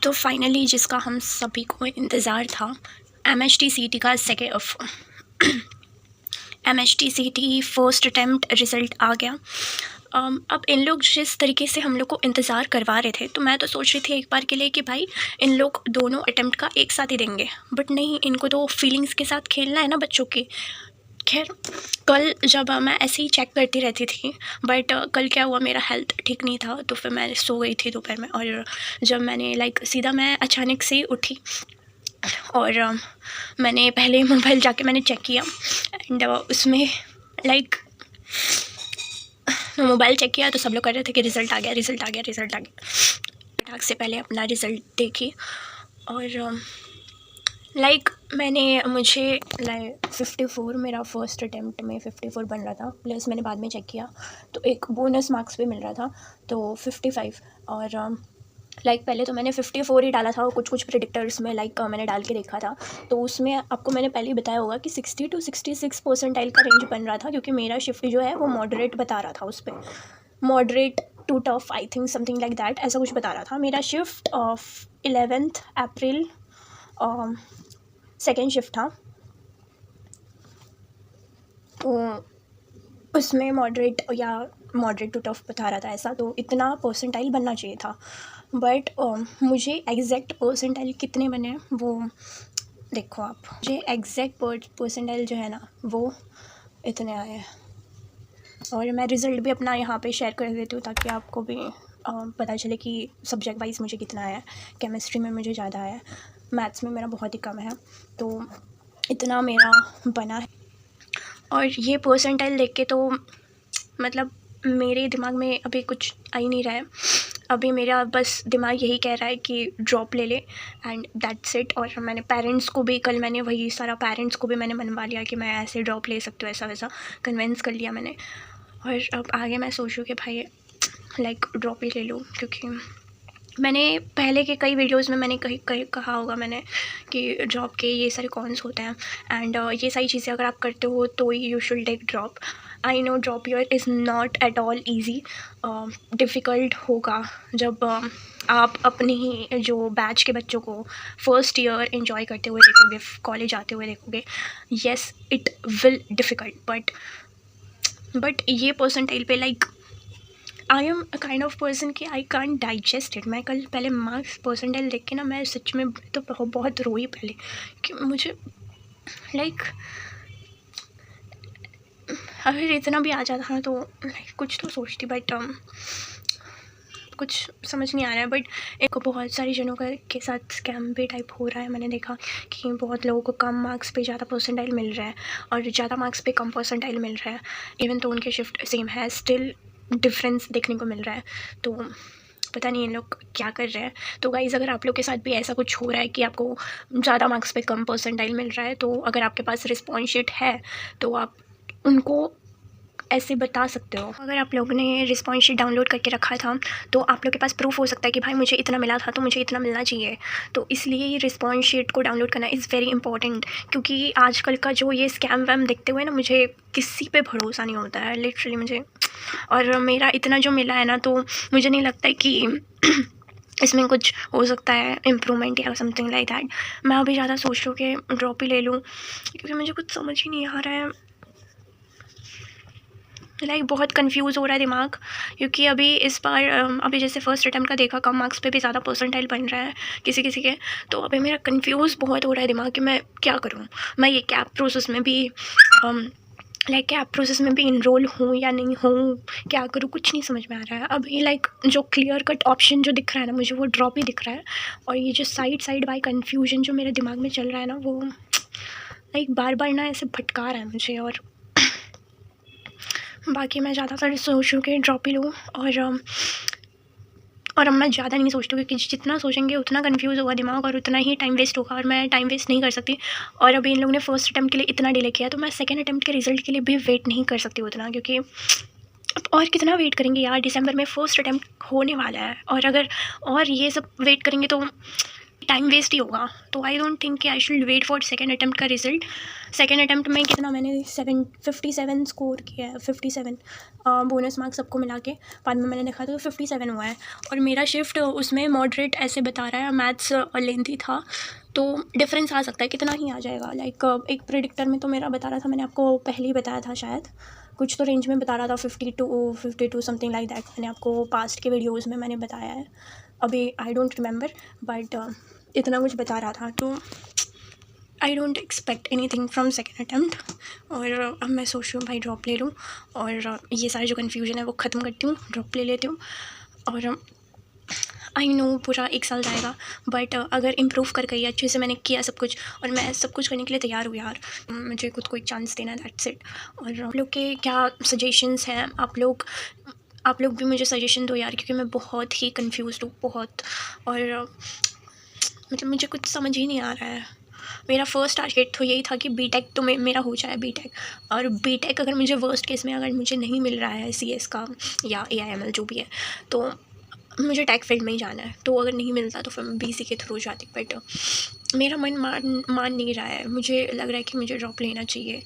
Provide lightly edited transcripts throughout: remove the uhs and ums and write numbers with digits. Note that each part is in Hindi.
तो फाइनली जिसका हम सभी को इंतज़ार था, MHT-CET का MHT-CET फर्स्ट अटैम्प्ट रिज़ल्ट आ गया। अब इन लोग जिस तरीके से हम लोग को इंतज़ार करवा रहे थे, तो मैं तो सोच रही थी एक बार के लिए कि भाई इन लोग दोनों अटैम्प्ट का एक साथ ही देंगे, बट नहीं, इनको तो फीलिंग्स के साथ खेलना है ना बच्चों के। खैर, कल जब मैं ऐसे ही चेक करती रहती थी, बट कल क्या हुआ, मेरा हेल्थ ठीक नहीं था, तो फिर मैं सो गई थी दोपहर में। और जब मैंने सीधा मैं अचानक से उठी और मैंने पहले मोबाइल जाके मैंने चेक किया एंड उसमें मोबाइल चेक किया तो सब लोग कह रहे थे कि रिज़ल्ट आ गया, रिज़ल्ट आ गया, रिज़ल्ट आ गया। टाक से पहले अपना रिज़ल्ट देखी और मुझे 54 मेरा फर्स्ट अटैम्प्ट में 54 बन रहा था, प्लस मैंने बाद में चेक किया तो एक बोनस मार्क्स भी मिल रहा था, तो 55। और पहले तो मैंने 54 ही डाला था, और कुछ प्रेडिक्टर्स में मैंने डाल के देखा था, तो उसमें आपको मैंने पहले ही बताया होगा कि 60 to 66 परसेंटाइल का रेंज बन रहा था, क्योंकि मेरा शिफ्ट जो है वो मॉडरेट बता रहा था, उस पर moderate to tough I think something like that, ऐसा कुछ बता रहा था। मेरा शिफ्ट 11 अप्रैल सेकेंड शिफ्ट था, तो उसमें मॉडरेट टू टफ बता रहा था ऐसा, तो इतना परसेंटाइल बनना चाहिए था। बट मुझे एग्जैक्ट परसेंटाइल कितने बने वो देखो आप, मुझे एग्जैक्ट परसेंटाइल जो है ना वो इतने आए हैं। और मैं रिज़ल्ट भी अपना यहाँ पे शेयर कर देती हूँ ताकि आपको भी पता चले कि सब्जेक्ट वाइज मुझे कितना आया है। केमिस्ट्री में मुझे ज़्यादा आया है, मैथ्स में मेरा बहुत ही कम है, तो इतना मेरा बना है। और ये परसेंटाइल देख के तो मतलब मेरे दिमाग में अभी कुछ आ ही नहीं रहा है। अभी मेरा बस दिमाग यही कह रहा है कि ड्रॉप ले ले एंड दैट्स इट। और मैंने पेरेंट्स को भी कल मैंने वही सारा पेरेंट्स को भी मैंने मनवा लिया कि मैं ऐसे ड्रॉप ले सकती हूँ, ऐसा वैसा कन्विंस कर लिया मैंने। और अब आगे मैं सोचूँ कि भाई ड्रॉप ही ले लूँ, क्योंकि मैंने पहले के कई वीडियोस में मैंने कहीं कहा होगा मैंने कि ड्रॉप के ये सारे कॉन्स होते हैं एंड ये सारी चीज़ें अगर आप करते हो तो ही you should take drop. I know drop year is not at all easy, difficult होगा जब आप अपने ही जो बैच के बच्चों को फर्स्ट ईयर एंजॉय करते हुए देखोगे, कॉलेज आते हुए देखोगे। Yes it will difficult, but ये परसेंटाइल पे I am a kind of person कि आई कांट डाइजेस्ट इट। मैं कल पहले मार्क्स परसेंटाइल देख के ना मैं सच में तो बहुत रोई पहले, कि मुझे अगर इतना भी आ जाता ना तो कुछ तो सोचती, बट कुछ समझ नहीं आ रहा है। बट एक बहुत सारी जनों के साथ स्कैम भी टाइप हो रहा है। मैंने देखा कि बहुत लोगों को कम मार्क्स पे ज़्यादा परसेंटाइल मिल रहा है और ज़्यादा मार्क्स पे कम परसेंटाइल मिल रहा है, इवन तो उनके शिफ्ट सेम है, स्टिल डिफरेंस देखने को मिल रहा है। तो पता नहीं इन लोग क्या कर रहे हैं। तो गाइज़, अगर आप लोग के साथ भी ऐसा कुछ हो रहा है कि आपको ज़्यादा मार्क्स पे कम परसेंटाइल मिल रहा है, तो अगर आपके पास रिस्पॉन्स शीट है तो आप उनको ऐसे बता सकते हो। अगर आप लोगों ने रिस्पॉन्स शीट डाउनलोड करके रखा था तो आप लोग के पास प्रूफ हो सकता है कि भाई मुझे इतना मिला था तो मुझे इतना मिलना चाहिए। तो इसलिए ये रिस्पॉन्स शीट को डाउनलोड करना इज़ वेरी इंपॉर्टेंट, क्योंकि आजकल का जो ये स्कैम वैम देखते हुए ना मुझे किसी पे भरोसा नहीं होता है लिटरली मुझे। और मेरा इतना जो मिला है ना, तो मुझे नहीं लगता है कि इसमें कुछ हो सकता है इम्प्रूवमेंट या समथिंग लाइक दैट। मैं अभी ज़्यादा सोच रही हूँ कि ड्रॉप ही ले लूँ, क्योंकि मुझे कुछ समझ ही नहीं आ रहा है। बहुत कंफ्यूज हो रहा है दिमाग, क्योंकि अभी इस बार अभी जैसे फर्स्ट अटैम्प्ट का देखा, कम मार्क्स पे भी ज़्यादा परसेंटाइल बन रहा है किसी किसी के। तो अभी मेरा कंफ्यूज बहुत हो रहा है दिमाग कि मैं क्या करूँ। मैं ये कैब प्रोसेस में भी कैब प्रोसेस में भी इनरोल हूँ या नहीं हूँ, क्या करूँ, कुछ नहीं समझ में आ रहा है। अभी जो क्लियर कट ऑप्शन जो दिख रहा है ना मुझे, वो ड्रॉप ही दिख रहा है। और ये जो साइड बाय कन्फ्यूजन जो मेरे दिमाग में चल रहा है ना, वो बार बार ना ऐसे भटका रहा है मुझे। और बाकी मैं ज़्यादातर सोच रही हूँ कि ड्रॉप ही लूँ। और अब मैं ज़्यादा नहीं सोचती हूँ, क्योंकि जितना सोचेंगे उतना कंफ्यूज होगा दिमाग और उतना ही टाइम वेस्ट होगा, और मैं टाइम वेस्ट नहीं कर सकती। और अभी इन लोगों ने फर्स्ट अटैम्प्ट के लिए इतना डिले किया, तो मैं सेकंड अटैम्प्ट के रिज़ल्ट के लिए भी वेट नहीं कर सकती उतना, क्योंकि और कितना वेट करेंगे यार। दिसंबर में फर्स्ट अटैम्प्ट होने वाला है, और अगर और ये सब वेट करेंगे तो टाइम वेस्ट ही होगा। तो आई डोंट थिंक कि I should wait for second attempt का रिज़ल्ट। सेकेंड अटैम्प्ट में कितना मैंने 57 स्कोर किया है, 57 बोनस मार्क्स सबको मिला के बाद में मैंने देखा तो 57 हुआ है। और मेरा शिफ्ट उसमें मॉडरेट ऐसे बता रहा है, मैथ्स लेंथी था तो डिफरेंस आ सकता है, कितना ही आ जाएगा। लाइक एक प्रिडिक्टर में तो मेरा बता रहा था, मैंने आपको पहले ही बताया था शायद, कुछ तो रेंज में बता रहा था 52 समथिंग लाइक दैट। मैंने आपको पास्ट के वीडियोज़ में मैंने बताया है, अभी आई डोंट रिमेंबर, बट इतना कुछ बता रहा था। तो I don't expect any thing from second attempt. और अब मैं सोच रही हूँ भाई ड्रॉप ले लूँ और ये सारी जो कन्फ्यूजन है वो ख़त्म करती हूँ, ड्रॉप ले लेती हूँ। और आई नो पूरा 1 साल जाएगा, बट अगर इम्प्रूव कर गई अच्छे से, मैंने किया सब कुछ और मैं सब कुछ करने के लिए तैयार हूँ यार। मुझे खुद को एक चांस देना है, दैट्स इट। और आप लोग के क्या सजेशंस हैं, आप लोग भी मुझे सजेशन दो यार, क्योंकि मैं बहुत ही कंफ्यूज्ड हूँ, बहुत। और मतलब मुझे कुछ समझ ही नहीं आ रहा है। मेरा फर्स्ट टारगेट तो यही था कि बीटेक तो मेरा हो जाए बीटेक। और बीटेक अगर मुझे वर्स्ट केस में अगर मुझे नहीं मिल रहा है सीएस का या एआईएमएल जो भी है, तो मुझे टेक फील्ड में ही जाना है। तो अगर नहीं मिलता तो फिर मैं बीसी के थ्रू जाती, बट मेरा मन मान नहीं रहा है। मुझे लग रहा है कि मुझे ड्रॉप लेना चाहिए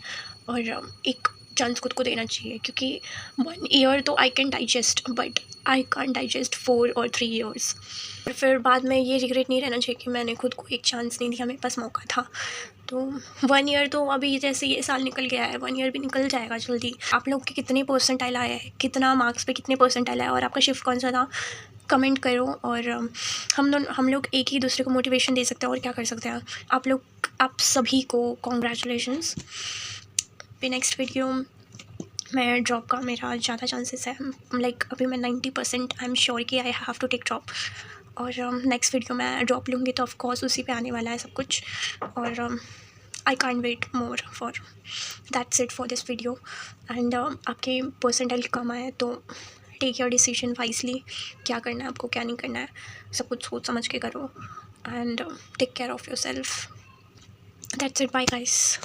और एक चांस खुद को देना चाहिए, क्योंकि 1 ईयर तो I can digest, but I can't digest 4 और 3 ईयर्स। और फिर बाद में ये रिग्रेट नहीं रहना चाहिए कि मैंने खुद को एक चांस नहीं दिया, मेरे पास मौका था। तो 1 ईयर तो अभी जैसे ये साल निकल गया है, 1 ईयर भी निकल जाएगा जल्दी। आप लोग के कितने परसेंटाइल आए हैं, कितना मार्क्स पे कितने परसेंटाइल आए और आपका शिफ्ट कौन सा था, कमेंट करो। और हम लोग एक ही दूसरे को मोटिवेशन दे सकते हैं और क्या कर सकते हैं। आप सभी को कॉन्ग्रेचुलेशंस। फिर नेक्स्ट वीडियो मैं ड्रॉप का मेरा ज़्यादा चांसेस है, लाइक अभी मैं 90% आई एम श्योर कि I have to take drop. और नेक्स्ट वीडियो मैं ड्रॉप लूँगी तो ऑफकोर्स उसी पे आने वाला है सब कुछ। और I can't wait more for that's it for this video. And आपके परसेंटाइल कम आए तो टेक योर डिसीजन वाइजली, क्या करना है आपको क्या नहीं करना है, सब कुछ सोच समझ के करो। And take care of your self. That's it, bye guys.